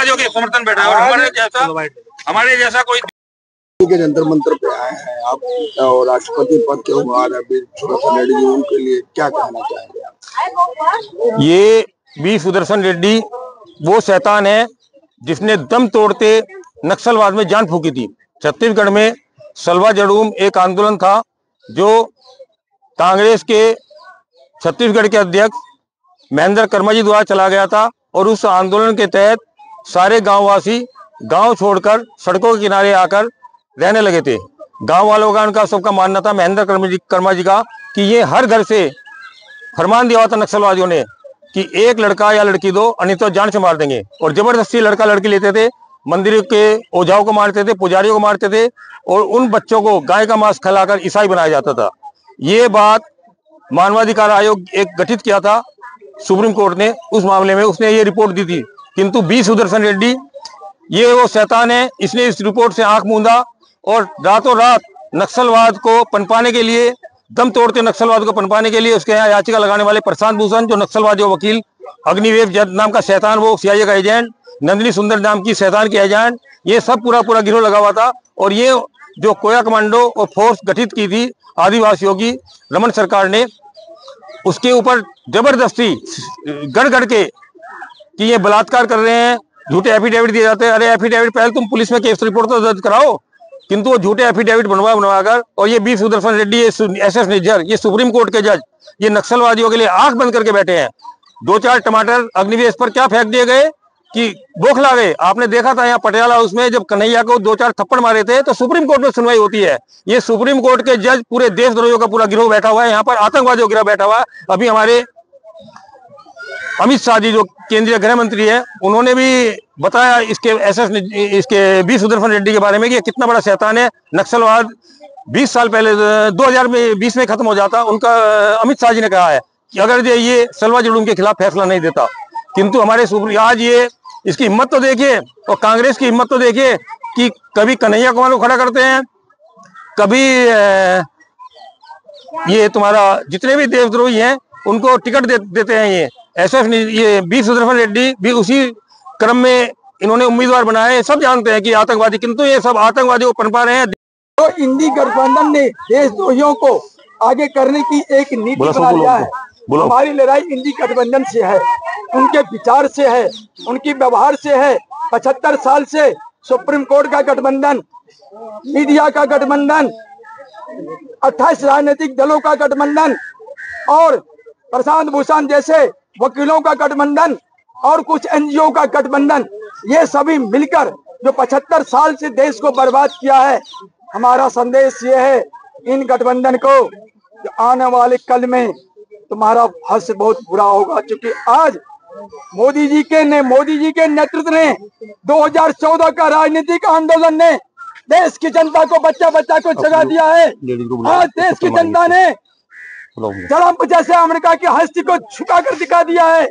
नक्सलवादियों के समर्थन बैठा है और हमारे जैसा कोई के जंतर मंतर पे आए हैं आप और राष्ट्रपति पद के बाद अभी सुदर्शन रेड्डी उनके लिए क्या कहना चाहेंगे आप? ये वी सुदर्शन रेड्डी वो शैतान है जिसने दम तोड़ते नक्सलवाद में जान फूकी थी। छत्तीसगढ़ में सलवा जड़ूम एक आंदोलन था जो कांग्रेस के छत्तीसगढ़ के अध्यक्ष महेंद्र कर्मा जी द्वारा चला गया था और उस आंदोलन के तहत सारे गांववासी गांव छोड़कर सड़कों के किनारे आकर रहने लगे थे। गांव वालों का उनका सबका मानना था महेंद्र कर्मा जी का कि ये हर घर से फरमान दिया हुआ था नक्सलवादियों ने कि एक लड़का या लड़की दो नहीं तो जान से मार देंगे, और जबरदस्ती लड़का लड़की लेते थे, मंदिर के ओझाओं को मारते थे, पुजारियों को मारते थे और उन बच्चों को गाय का मांस खिलाकर ईसाई बनाया जाता था। ये बात मानवाधिकार आयोग एक गठित किया था सुप्रीम कोर्ट ने, उस मामले में उसने ये रिपोर्ट दी थी। किंतु वी सुदर्शन रेड्डी ये वो शैतान है, इसने इस रिपोर्ट से आंख मूंदा और रातों रात नक्सलवाद को पनपाने के लिए, दम तोड़ते नक्सलवाद को पनपाने के लिए उसके यहाँ याचिका लगाने वाले प्रशांत भूषण जो नक्सलवादी वकील, अग्निवेश जैन नाम का शैतान वो सीआईए का एजेंट, नंदिनी सुंदर नाम की शैतान के एजेंट, ये सब पूरा गिरोह लगा हुआ था। और ये जो कोया कमांडो और फोर्स गठित की थी आदिवासियों की रमन सरकार ने, उसके ऊपर जबरदस्ती गढ़ के कि ये बलात्कार कर रहे हैं, झूठे एफिडेविट दिए जाते हैं। अरे एफिडेविट पहले तुम पुलिस में केस रिपोर्ट तो दर्ज कराओ, किंतु वो झूठे एफिडेविट बनवाकर और ये वी सुदर्शन रेड्डी, एसएस निज्जर, ये सुप्रीम कोर्ट के जज, ये नक्सलवादियों के लिए आंख बंद करके बैठे हैं। 2-4 टमाटर अग्निवेश पर क्या फेंक दिए गए कि बौखला गए। आपने देखा था यहाँ पटियाला हाउस में जब कन्हैया को 2-4 थप्पड़ मारे थे तो सुप्रीम कोर्ट में सुनवाई होती है। ये सुप्रीम कोर्ट के जज पूरे देशद्रोहियों का पूरा गिरोह बैठा हुआ है, यहाँ पर आतंकवादियों का गिरोह बैठा हुआ है। अभी हमारे अमित शाह जी जो केंद्रीय गृह मंत्री है, उन्होंने भी बताया इसके वी सुदर्शन रेड्डी के बारे में कि ये कितना बड़ा शैतान है। नक्सलवाद 20 साल पहले 2020 में खत्म हो जाता, उनका अमित शाह जी ने कहा है कि अगर ये सलवा जड़ूम के खिलाफ फैसला नहीं देता। किंतु हमारे आज ये इसकी हिम्मत तो देखिए और कांग्रेस की हिम्मत तो देखिए कि कभी कन्हैया कुमार को खड़ा करते हैं, कभी ये तुम्हारा जितने भी देशद्रोही हैं उनको टिकट देते हैं। ये वी सुदर्शन रेड्डी भी उसी क्रम में इन्होंने उम्मीदवार बनाए। सब जानते हैं कि आतंकवादी, किंतु ये सब आतंकवादियों को पनपा रहे हैं। तो इंडी गठबंधन ने देशद्रोहियों को आगे करने की एक नीति बना लिया है। हमारी लड़ाई इंडी गठबंधन से है, उनके विचार से है, उनकी व्यवहार से है। 75 साल से सुप्रीम कोर्ट का गठबंधन, मीडिया का गठबंधन, 28 राजनीतिक दलों का गठबंधन और प्रशांत भूषण जैसे वकीलों का गठबंधन और कुछ एनजीओ का गठबंधन, ये सभी मिलकर जो 75 साल से देश को बर्बाद किया है। हमारा संदेश ये है इन गठबंधन को, आने वाले कल में तुम्हारा भविष्य बहुत बुरा होगा, क्योंकि आज मोदी जी के नेतृत्व ने 2014 का राजनीतिक आंदोलन ने देश की जनता को बच्चा को जगा दिया है। आज देश की जनता ने ट्रंप जैसे अमेरिका की हस्ती को झुकाकर दिखा दिया है।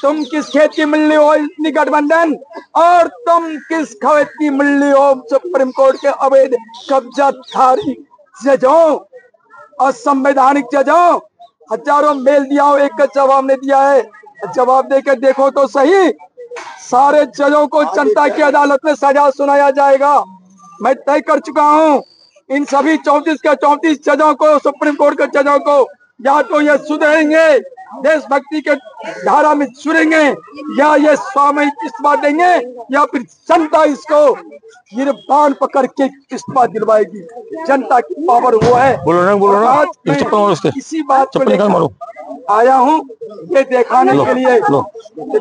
तुम किस खेत की मिल्ली हो इतनी गठबंधन, और तुम किस खेत की मिल्ली हो सुप्रीम कोर्ट के अवैध कब्जाधारी जजों, असंवैधानिक जजों। हजारों मेल दिया हो, एक का जवाब नहीं दिया है। जवाब देकर देखो तो सही, सारे जजों को जनता की अदालत में सजा सुनाया जाएगा। मैं तय कर चुका हूं इन सभी 34 के 34 जजों को, सुप्रीम कोर्ट के जजों को, या तो ये सुधरेंगे, देशभक्ति के धारा में जुड़ेंगे, या ये सामयिक इस्तीफा देंगे, या फिर जनता इसको गिरबान पकड़ के इस्तीफा दिलवाएगी। जनता की पावर वो है। आज इसी बात को लेकर आया हूँ, ये दिखाने के लिए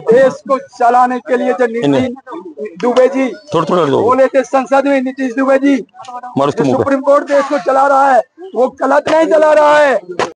देश को चलाने के लिए जो नीतीश दुबे जी बोले थे संसद में, नीतीश दुबे जी सुप्रीम कोर्ट देश को चला रहा है, वो गलत नहीं चला रहा है।